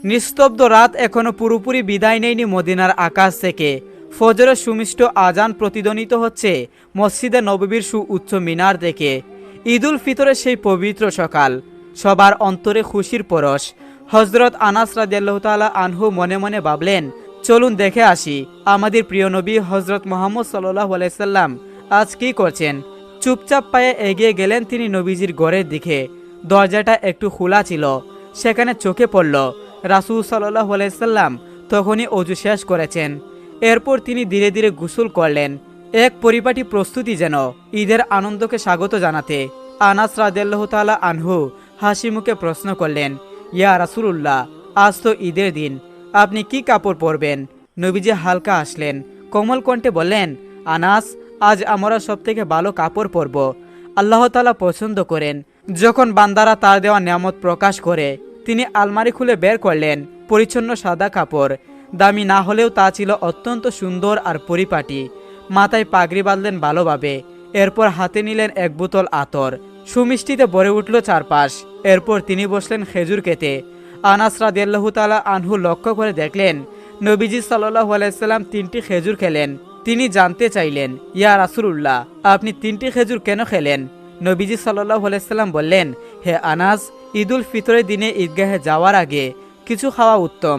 নিস্তব্ধ রাত এখনো পুরোপুরি বিদায় নেয়নি মদিনার আকাশ থেকে। ফজরের সুমিষ্ট আজান প্রতিধ্বনিত হচ্ছে মসজিদে নববীর সুউচ্চ মিনার থেকে। ঈদুল ফিতরের সেই পবিত্র সকাল, সবার অন্তরে খুশির পরশ। হজরত আনাস রাদিয়াল্লাহু তাআলা আনহু মনে মনে ভাবলেন, চলুন দেখে আসি আমাদের প্রিয় নবী হজরত মুহাম্মদ সাল্লাল্লাহু আলাইহি সাল্লাম আজ কি করছেন। চুপচাপ পায়ে এগিয়ে গেলেন তিনি নবীজির ঘরের দিকে। দরজাটা একটু খোলা ছিল, সেখানে চোখে পড়ল রাসূল সাল্লাল্লাহু আলাইহি সাল্লাম তখনই অজু শেষ করেছেন। এরপর তিনি ধীরে ধীরে গোসল করলেন, এক পরিপাটি প্রস্তুতি যেন ঈদের আনন্দকে স্বাগত জানাতে। আনাস রাদিয়াল্লাহু তাআলা আনহু হাসি মুখে প্রশ্ন করলেন, ইয়া রাসূলুল্লাহ, আজ তো ঈদের দিন, আপনি কি কাপড় পরবেন? নবীজি হালকা হাসলেন, কোমল কণ্ঠে বললেন, আনাস, আজ আমরা সবথেকে ভালো কাপড় পরব। আল্লাহ তাআলা পছন্দ করেন যখন বান্দারা তার দেওয়া নিয়ামত প্রকাশ করে। তিনি আলমারি খুলে বের করলেন পরিচ্ছন্ন সাদা কাপড়। দামি না হলেও তা ছিল অত্যন্ত সুন্দর আর পরিপাটি। মাথায় পাগড়ি বাঁধলেন ভালোভাবে। এরপর হাতে নিলেন এক বোতল আতর। সুমিষ্টিতে ভরে উঠল চারপাশ। এরপর তিনি বসলেন খেজুর খেতে। আনাস রাদিয়াল্লাহু তাআলা আনহু লক্ষ্য করে দেখলেন নবীজি সাল্লাল্লাহু আলাইহি সাল্লাম 3টি খেজুর খেলেন। তিনি জানতে চাইলেন, ইয়া রাসূলুল্লাহ, আপনি 3টি খেজুর কেন খেলেন? নবীজি সাল্লাল্লাহু আলাইহি সাল্লাম বললেন, হে আনাস, ঈদুল ফিতরের দিনে ঈদগাহে যাওয়ার আগে কিছু খাওয়া উত্তম,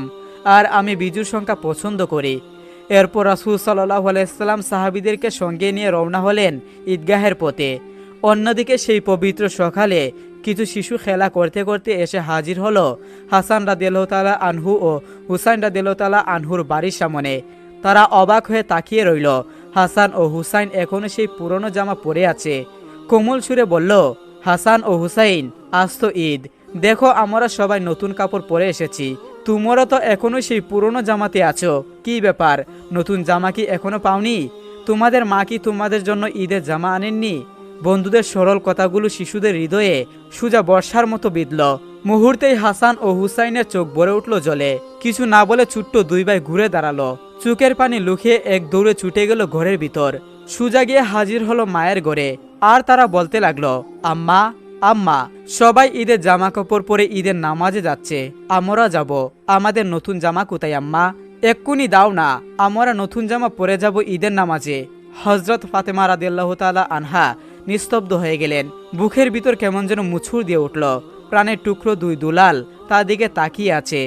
আর আমি বিজুর সংখ্যা পছন্দ করি। এরপর রাসূল সাল্লাল্লাহু আলাইহি সাল্লাম সাহাবীদেরকে সঙ্গে নিয়ে রওনা হলেন ঈদগাহের পথে। অন্যদিকে সেই পবিত্র সকালে কিছু শিশু খেলা করতে করতে এসে হাজির হলো হাসান রাদিয়াল্লাহু তাআলা আনহু ও হুসাইন রাদিয়াল্লাহু তাআলা আনহুর বাড়ির সামনে। তারা অবাক হয়ে তাকিয়ে রইল। হাসান ও হুসাইন এখনো সেই পুরনো জামা পরে আছে। কোমল সুরে বলল, হাসান ও হুসাইন, আজ তো ঈদ, দেখো আমরা সবাই নতুন কাপড় পরে এসেছি। তোমরা তো এখনো সেই পুরনো জামাতে আছো, কি ব্যাপার? নতুন জামা কি এখনো পাওনি? তোমাদের মা কি তোমাদের জন্য ঈদের জামা আনেননি? বন্ধুদের সরল কথাগুলো শিশুদের হৃদয়ে সুজা বর্ষার মতো বিঁধল। মুহূর্তেই হাসান ও হুসাইনের চোখ ভরে উঠল জলে। কিছু না বলে ছোট্ট দুই ভাই ঘুরে দাঁড়ালো। চোখের পানি লুকিয়ে এক দৌড়ে ছুটে গেল ঘরের ভিতর। সুজা গিয়ে হাজির হলো মায়ের ঘরে। আর তারা বলতে লাগলো, আম্মা, আম্মা, সবাই ঈদের জামা কাপড় পরে ঈদের নামাজে যাচ্ছে, আমরা যাব। আমাদের নতুন জামা কোথায় আম্মা? এক্ষুনি দাও না, আমরা নতুন জামা পরে যাব ঈদের নামাজে। হযরত ফাতেমা রাদিয়াল্লাহু তাআলা আনহা নিস্তব্ধ হয়ে গেলেন। বুকের ভিতর কেমন যেন মুছুর দিয়ে উঠল। প্রাণের টুকরো দুই দুলাল তার দিকে তাকিয়ে আছে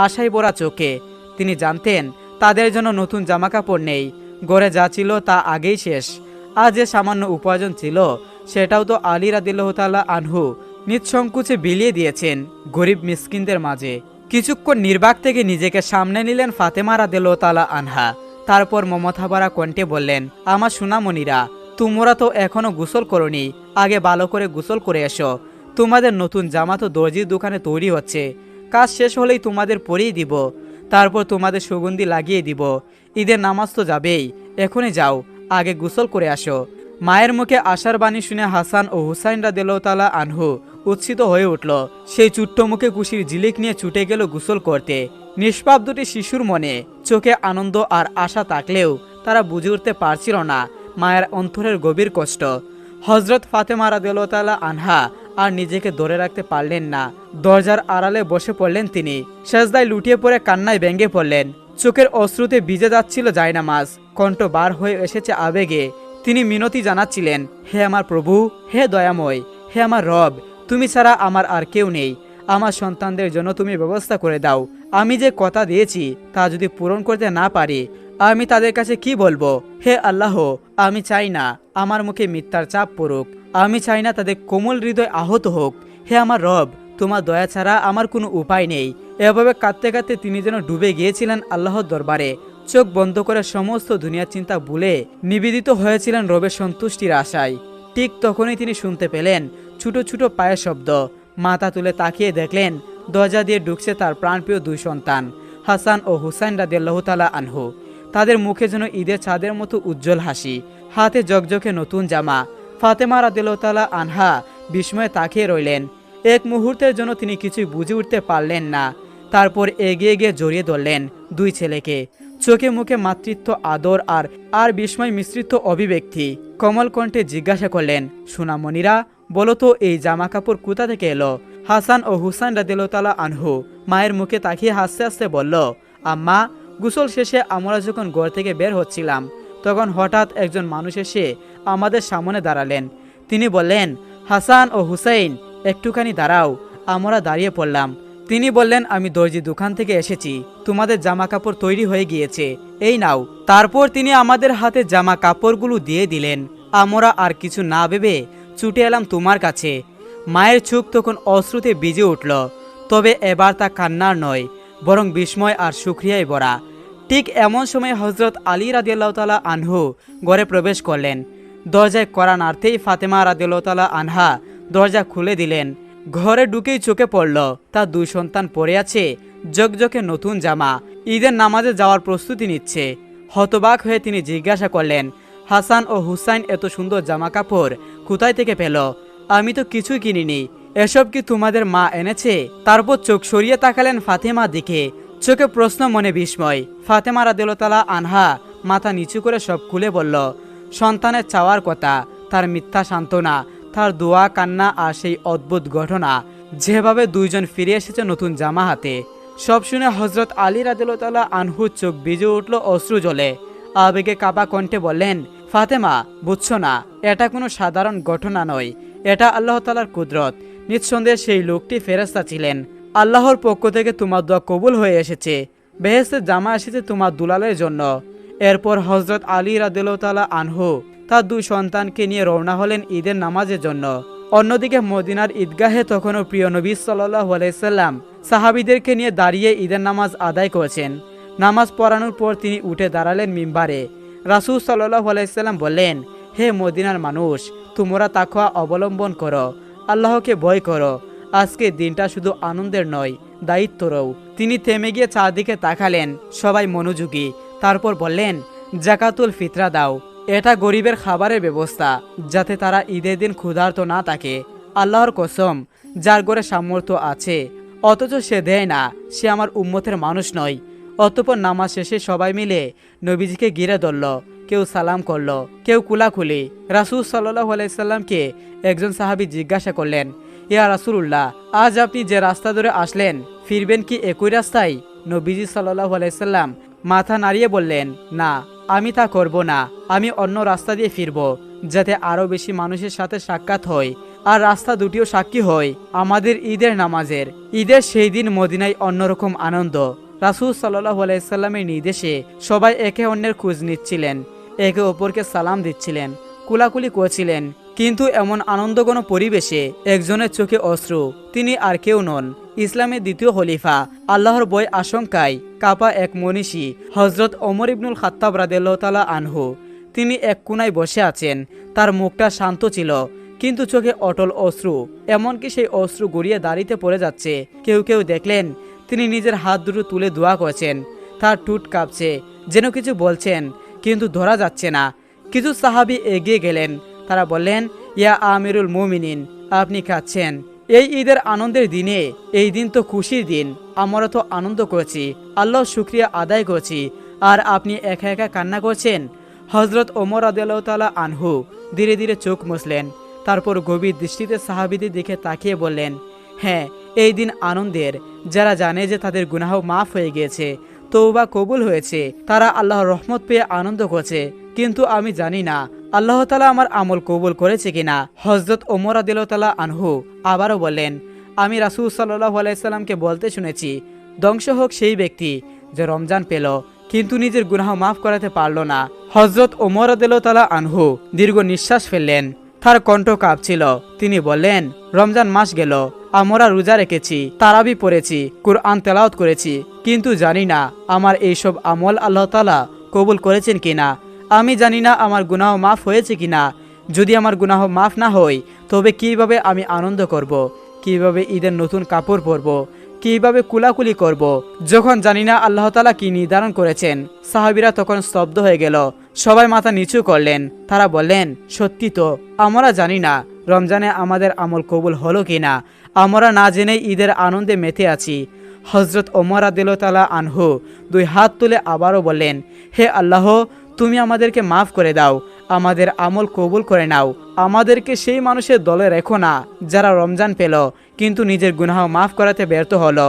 আশায় ভরা চোখে। তিনি জানতেন তাদের জন্য নতুন জামা কাপড় নেই। ঘরে যা ছিল তা আগেই শেষ। আজ যে সামান্য উপার্জন ছিল সেটাও তো আলী রাদিয়াল্লাহু তাআলা আনহু নিঃসংকোচে বিলিয়ে দিয়েছেন গরিব মিসকিনদের মাঝে। কিছুক্ষণ নির্বাক থেকে নিজেকে সামনে নিলেন ফাতেমা রাদিয়াল্লাহু তাআলা আনহা। তারপর মমতা ভরা কণ্ঠে বললেন, আমার সোনামণিরা, তোমরা তো এখনো গোসল করনি, আগে ভালো করে গোসল করে এসো। তোমাদের নতুন জামা তো দর্জির দোকানে তৈরি হচ্ছে, কাজ শেষ হলেই তোমাদের পরিয়ে দিব। তারপর তোমাদের সুগন্ধি লাগিয়ে দিব। ঈদের নামাজ তো যাবেই, এখনই যাও, আগে গোসল করে আসো। মায়ের মুখে আশার বাণী শুনে হাসান ও হুসাইন রাদিয়াল্লাহু তাআলা আনহু উচ্ছিত হয়ে উঠল। সেই ছোট্ট মুখে খুশির ঝিলিক নিয়ে ছুটে গেল গোসল করতে। নিষ্পাপ দুটি শিশুর মনে চোখে আনন্দ আর আশা থাকলেও তারা বুঝে উঠতে পারছিল না মায়ের অন্তরের গভীর কষ্ট। হযরত ফাতেমা রাদিয়াল্লাহু তাআলা আনহা আর নিজেকে ধরে রাখতে পারলেন না। দরজার আড়ালে বসে পড়লেন তিনি। সেজদায় লুটিয়ে পড়ে কান্নায় ভেঙে পড়লেন। চোখের অশ্রুতে ভিজে যাচ্ছিল জায়নামাজ। কণ্ঠ বার হয়ে এসেছে আবেগে। তিনি মিনতি জানাচ্ছিলেন, হে আমার প্রভু, হে দয়াময়, হে আমার রব, তুমি ছাড়া আমার আর কেউ নেই। আমার সন্তানদের জন্য তুমি ব্যবস্থা করে দাও। আমি যে কথা দিয়েছি তা যদি পূরণ করতে না পারি, আমি তাদের কাছে কি বলবো? হে আল্লাহ, আমি চাই না আমার মুখে মিথ্যার চাপ পড়ুক। আমি চাই না তাদের কোমল হৃদয় আহত হোক। হে আমার রব, তোমার দয়া ছাড়া আমার কোনো উপায় নেই। এভাবে কাঁদতে কাঁদতে তিনি যেন ডুবে গিয়েছিলেন আল্লাহর দরবারে। চোখ বন্ধ করে সমস্ত দুনিয়ার চিন্তা ভুলে নিবেদিত হয়েছিলেন রবের সন্তুষ্টির আশায়। ঠিক তখনই তিনি শুনতে পেলেন ছোট ছোট পায়ের শব্দ। মাথা তুলে তাকিয়ে দেখলেন দরজা দিয়ে ঢুকছে তার প্রাণপ্রিয় দুই সন্তান, হাসান ও হুসাইন রাদিয়াল্লাহু তাআলা আনহু। তাদের মুখে যেন ঈদের চাঁদের মতো উজ্জ্বল হাসি, হাতে জকজকে নতুন জামা। ফাতেমা রাদিয়াল্লাহু তাআলা আনহা বিস্ময়ে তাকিয়ে রইলেন। এক মুহূর্তের জন্য তিনি কিছুই বুঝে উঠতে পারলেন না। তারপর এগিয়ে গিয়ে জড়িয়ে ধরলেন দুই ছেলেকে। চোখে মুখে মাতৃত্ব, আদর আর বিস্ময় মিশ্রিত অভিব্যক্তি। কমল কণ্ঠে জিজ্ঞাসা করলেন, সোনামণিরা, বলো তো এই জামা কাপড় কোথা থেকে এলো? হাসান ও হুসাইন রাদিয়াল্লাহু তাআলা আনহু মায়ের মুখে তাকিয়ে হাসতে হাসতে বলল, আম্মা, গোসল শেষে আমরা যখন ঘর থেকে বের হচ্ছিলাম তখন হঠাৎ একজন মানুষ এসে আমাদের সামনে দাঁড়ালেন। তিনি বললেন, হাসান ও হুসাইন, একটুখানি দাঁড়াও। আমরা দাঁড়িয়ে পড়লাম। তিনি বললেন, আমি দর্জি দোকান থেকে এসেছি, তোমাদের জামা কাপড় তৈরি হয়ে গিয়েছে, এই নাও। তারপর তিনি আমাদের হাতে জামা কাপড়গুলো দিয়ে দিলেন। আমরা আর কিছু না ভেবে ছুটে এলাম তোমার কাছে। মায়ের চোখ তখন অশ্রুতে ভিজে উঠল, তবে এবার তা কান্নার নয়, বরং বিস্ময় আর শুকরিয়ায় ভরা। ঠিক এমন সময় হযরত আলী রাদিয়াল্লাহু তাআলা আনহু ঘরে প্রবেশ করলেন। দরজায় কড়া নাড়তেই ফাতেমা রাদিয়াল্লাহু তাআলা আনহা দরজা খুলে দিলেন। ঘরে ঢুকেই চোখে পড়ল তার দুই সন্তান পরে আছে ঝকঝকে নতুন জামা, ঈদের নামাজে যাওয়ার প্রস্তুতি নিচ্ছে। হতবাক হয়ে তিনি জিজ্ঞাসা করলেন, হাসান ও হুসাইন এত সুন্দর জামা কাপড় কোথায় থেকে পেল? আমি তো কিছুই কিনিনি, এসব কি তোমাদের মা এনেছে? তারপর চোখ সরিয়ে তাকালেন ফাতেমার দিকে, চোখে প্রশ্ন মনে বিস্ময়। ফাতেমা রাদিয়াল্লাহু তাআলা আনহা মাথা নিচু করে সব খুলে বলল। সন্তানের চাওয়ার কথা, তার মিথ্যা সান্ত্বনা, তার দোয়া কান্না আর সেই অদ্ভুত ঘটনা, যেভাবে দুইজন ফিরে এসেছে নতুন জামা হাতে। সব শুনে হযরত আলী রাদিয়াল্লাহু তাআলা আনহুর চোখ ভিজে উঠল অশ্রু জলে। আবেগে কাঁপা কণ্ঠে বললেন, ফাতেমা, বুঝছো না, এটা কোনো সাধারণ ঘটনা নয়, এটা আল্লাহ তাআলার কুদরত। নিঃসন্দেহে সেই লোকটি ফেরেশতা ছিলেন। আল্লাহর পক্ষ থেকে তোমার দোয়া কবুল হয়ে এসেছে, বেহেশতের জামা এসেছে তোমার দুলালের জন্য। এরপর হযরত আলী রাদিয়াল্লাহু তাআলা আনহু তার দুই সন্তানকে নিয়ে রওনা হলেন ঈদের নামাজের জন্য। অন্যদিকে মদিনার ঈদগাহে তখনও প্রিয় নবী সাল্লাল্লাহু আলাইহি সাল্লাম সাহাবীদেরকে নিয়ে দাঁড়িয়ে ঈদের নামাজ আদায় করেছেন। নামাজ পড়ানোর পর তিনি উঠে দাঁড়ালেন মিম্বারে। রাসূল সাল্লাল্লাহু আলাইহি সাল্লাম বললেন, হে মদিনার মানুষ, তোমরা তাকওয়া অবলম্বন করো, আল্লাহকে ভয় করো। আজকে দিনটা শুধু আনন্দের নয়, দায়িত্বরও। তিনি থেমে গিয়ে চারদিকে তাকালেন, সবাই মনোযোগী। তারপর বললেন, জাকাতুল ফিতরা দাও, এটা গরিবের খাবারের ব্যবস্থা, যাতে তারা ঈদের দিন ক্ষুধার্ত না থাকে। আল্লাহর কসম, যার ঘরে সামর্থ্য আছে অথচ সে দেয় না, সে আমার উম্মতের মানুষ নয়। অতঃপর নামাজ শেষে সবাই মিলে নবীজিকে ঘিরে ধরল, কেউ সালাম করলো, কেউ কুলাকুলি। রাসূল সাল্লাল্লাহু আলাইহি সাল্লামকে একজন সাহাবী জিজ্ঞাসা করলেন, ইয়া রাসূলুল্লাহ, আজ আপনি যে রাস্তা ধরে আসলেন, ফিরবেন কি একই রাস্তায়? নবীজি সাল্লাল্লাহু আলাইহি সাল্লাম মাথা নাড়িয়ে বললেন, না, আমি তা করব না, আমি অন্য রাস্তা দিয়ে ফিরব, যাতে আরো বেশি মানুষের সাথে সাক্ষাৎ হয় আর রাস্তা দুটিও সাক্ষী হয় আমাদের ঈদের নামাজের। ঈদের সেই দিন মদিনায় অন্যরকম আনন্দ। রাসূল সাল্লাল্লাহু আলাইহি সাল্লামের নির্দেশে সবাই একে অন্যের খোঁজ নিচ্ছিলেন, একে অপরকে সালাম দিচ্ছিলেন, কুলাকুলি করছিলেন। কিন্তু এমন আনন্দঘন পরিবেশে একজনের চোখে অশ্রু। তিনি আর কেউ নন, ইসলামের দ্বিতীয় খলিফা, আল্লাহর ভয় আশঙ্কায় কাপা এক মনীষী, হযরত ওমর ইবনুল খাত্তাব রাদিয়াল্লাহু তাআলা আনহু। তিনি এক কোনায় বসে আছেন। তার মুখটা শান্ত ছিল, কিন্তু চোখে অটল অশ্রু, এমনকি সেই অশ্রু গড়িয়ে দাঁড়িতে পড়ে যাচ্ছে। কেউ কেউ দেখলেন তিনি নিজের হাত দুটো তুলে দোয়া করছেন, তার ঠোঁট কাঁপছে, যেন কিছু বলছেন কিন্তু ধরা যাচ্ছে না। কিছু সাহাবী এগিয়ে গেলেন, তারা বললেন, ইয়া আমিরুল মুমিনিন, আপনি কাঁদছেন এই ঈদের আনন্দের দিনে? এই দিন তো খুশির দিন, আমরা তো আনন্দ করছি, আল্লাহর শুকরিয়া আদায় করছি, আর আপনি একা একা কান্না করছেন। হযরত ওমর রাদিয়াল্লাহু তাআলা আনহু ধীরে ধীরে চোখ মুছলেন, তারপর গভীর দৃষ্টিতে সাহাবীদের দিকে তাকিয়ে বললেন, হ্যাঁ, এই দিন আনন্দের। যারা জানে যে তাদের গুনাহ মাফ হয়ে গিয়েছে, তওবা কবুল হয়েছে, তারা আল্লাহর রহমত পেয়ে আনন্দ করছে। কিন্তু আমি জানি না আল্লাহ তাআলা আমার আমল কবুল করেছে কিনা। হযরত ওমর রাদিয়াল্লাহু তাআলা আনহু আবারও বললেন, আমি রাসূল সাল্লাল্লাহু আলাইহি সাল্লামকে বলতে শুনেছি, ধ্বংস হোক সেই ব্যক্তি যে রমজান পেল কিন্তু নিজের গুনাহ মাফ করাতে পারল না। হযরত ওমর রাদিয়াল্লাহু তাআলা আনহু দীর্ঘ নিঃশ্বাস ফেললেন, তার কণ্ঠ কাঁপছিল। তিনি বললেন, রমজান মাস গেল, আমরা রোজা রেখেছি, তারাবি পড়েছি, কুরআন তেলাওয়াত করেছি, কিন্তু জানি না আমার এইসব আমল আল্লাহ তাআলা কবুল করেছেন কিনা। আমি জানি না আমার গুনাহ মাফ হয়েছে কিনা। যদি আমার গুনাহ মাফ না হয়, তবে কিভাবে আমি আনন্দ করব, কিভাবে ঈদের নতুন কাপড় পরব, কিভাবে কুলাকুলি করব, যখন জানি না আল্লাহ তাআলা কি নির্ধারণ করেছেন। সাহাবীরা তখন স্তব্ধ হয়ে গেল, সবাই মাথা নিচু করলেন। তারা বললেন, সত্যি তো, আমরা জানি না রমজানে আমাদের আমল কবুল হলো কিনা, আমরা না জেনেই ঈদের আনন্দে মেতে আছি। হযরত ওমর রাদিয়াল্লাহু তাআলা আনহু দুই হাত তুলে আবারও বললেন, হে আল্লাহ, তুমি আমাদেরকে মাফ করে দাও, আমাদের আমল কবুল করে নাও। আমাদেরকে সেই মানুষের দলে রেখো না যারা রমজান পেল কিন্তু নিজের গুনাহ মাফ করাতে ব্যর্থ হলো।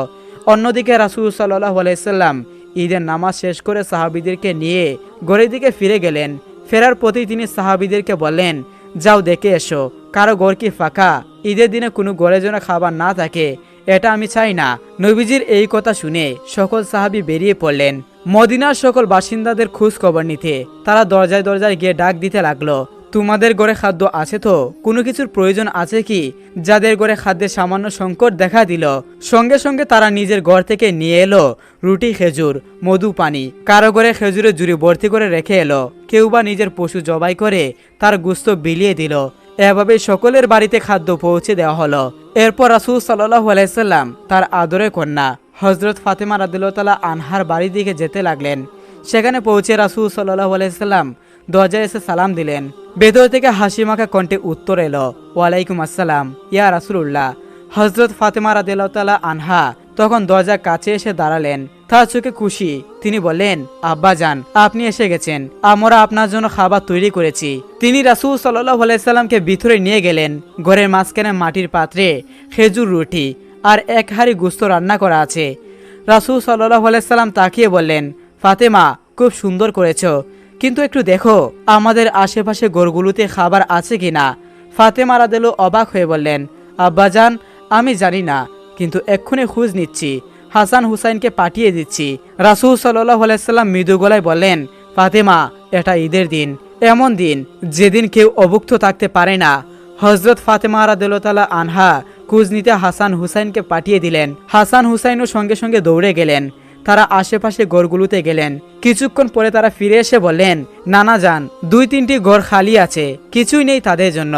অন্যদিকে রাসূল সাল্লাল্লাহু আলাইহি সাল্লাম ঈদের নামাজ শেষ করে সাহাবীদেরকে নিয়ে ঘরের দিকে ফিরে গেলেন। ফেরার পথেই তিনি সাহাবীদেরকে বললেন, যাও দেখে এসো কারো ঘর কি ফাঁকা, ঈদের দিনে কোনো ঘরে যেন খাবার না থাকে, এটা আমি চাই না। নবীজির এই কথা শুনে সকল সাহাবী বেরিয়ে পড়লেন মদিনার সকল বাসিন্দাদের খোঁজ খবর নিতে। তারা দরজায় দরজায় গিয়ে ডাক দিতে লাগলো, তোমাদের ঘরে খাদ্য আছে তো? কোনো কিছুর প্রয়োজন আছে কি? যাদের ঘরে খাদ্যের সামান্য সংকট দেখা দিল সঙ্গে সঙ্গে তারা নিজের ঘর থেকে নিয়ে এলো রুটি, খেজুর, মধু, পানি। কারো ঘরে খেজুরের ঝুড়ি ভর্তি করে রেখে এলো, কেউ বা নিজের পশু জবাই করে তার গোশত বিলিয়ে দিল। এভাবে সকলের বাড়িতে খাদ্য পৌঁছে দেওয়া হলো। এরপর রাসূল সাল্লাল্লাহু আলাইহি সাল্লাম তার আদরের কন্যা হযরত ফাতেমা রাদিয়াল্লাহু তাআলা আনহার বাড়ির দিকে যেতে লাগলেন। সেখানে পৌঁছে রাসূল সাল্লাল্লাহু আলাইহি সাল্লাম দরজায় এসে সালাম দিলেন। ভেতর থেকে হাসি মাখা কণ্ঠে উত্তর এলো, ওয়ালাইকুম আসসালাম ইয়া রাসূলুল্লাহ। হযরত ফাতেমা রাদিয়াল্লাহু তাআলা আনহা তখন দরজার কাছে এসে দাঁড়ালেন। তার চোখে খুশি। তিনি বললেন, আব্বাজান আপনি এসে গেছেন, আমরা আপনার জন্য খাবার তৈরি করেছি। তিনি রাসূল সাল্লাল্লাহু আলাইহি সাল্লামকে ভিতরে নিয়ে গেলেন। ঘরের মাঝখানে মাটির পাত্রে খেজুর, রুটি আর এক হাঁড়ি গোশত রান্না করা আছে। রাসূল সাল্লাল্লাহু আলাইহি সাল্লাম তাকিয়ে বললেন, ফাতেমা খুব সুন্দর করেছো, কিন্তু একটু দেখো আমাদের আশেপাশে ঘরগুলোতে খাবার আছে কিনা। ফাতেমা রাদিয়াল্লাহু অবাক হয়ে বললেন, আব্বাজান আমি জানি না, কিন্তু এক্ষুনি খোঁজ নিচ্ছি, হাসান হুসাইনকে পাঠিয়ে দিচ্ছি। রাসূল সাল্লাল্লাহু আলাইহি সাল্লাম মৃদু গলায় বললেন, ফাতেমা এটা ঈদের দিন, এমন দিন যেদিন কেউ অভুক্ত থাকতে পারে না। হযরত ফাতেমা রাদিয়াল্লাহু তাআলা আনহা খোঁজ নিতে হাসান হুসাইনকে পাঠিয়ে দিলেন। হাসান হুসাইনও সঙ্গে সঙ্গে দৌড়ে গেলেন। তারা আশেপাশে ঘরগুলোতে গেলেন। কিছুক্ষণ পরে তারা ফিরে এসে বললেন, নানা যান 2-3টি ঘর খালি আছে, কিছুই নেই তাদের জন্য।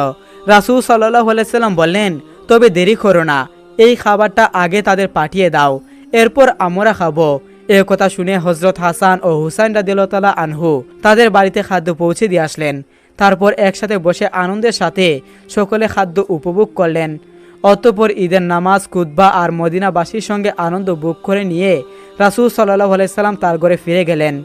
রাসূল সাল্লাল্লাহু আলাইহি সাল্লাম বললেন, তবে দেরি করো না, এই খাবারটা আগে তাদের পাঠিয়ে দাও, এরপর আমরা খাবো। এ কথা শুনে হযরত হাসান ও হুসাইন রাদিয়াল্লাহু তাআলা আনহু তাদের বাড়িতে খাদ্য পৌঁছে দিয়ে আসলেন। তারপর একসাথে বসে আনন্দের সাথে সকলে খাদ্য উপভোগ করলেন। অতঃপর ঈদের নামাজ, খুতবা আর মদিনাবাসীর সঙ্গে আনন্দ ভোগ করে নিয়ে রাসূল সাল্লাল্লাহু আলাইহি সাল্লাম তার ঘরে ফিরে গেলেন।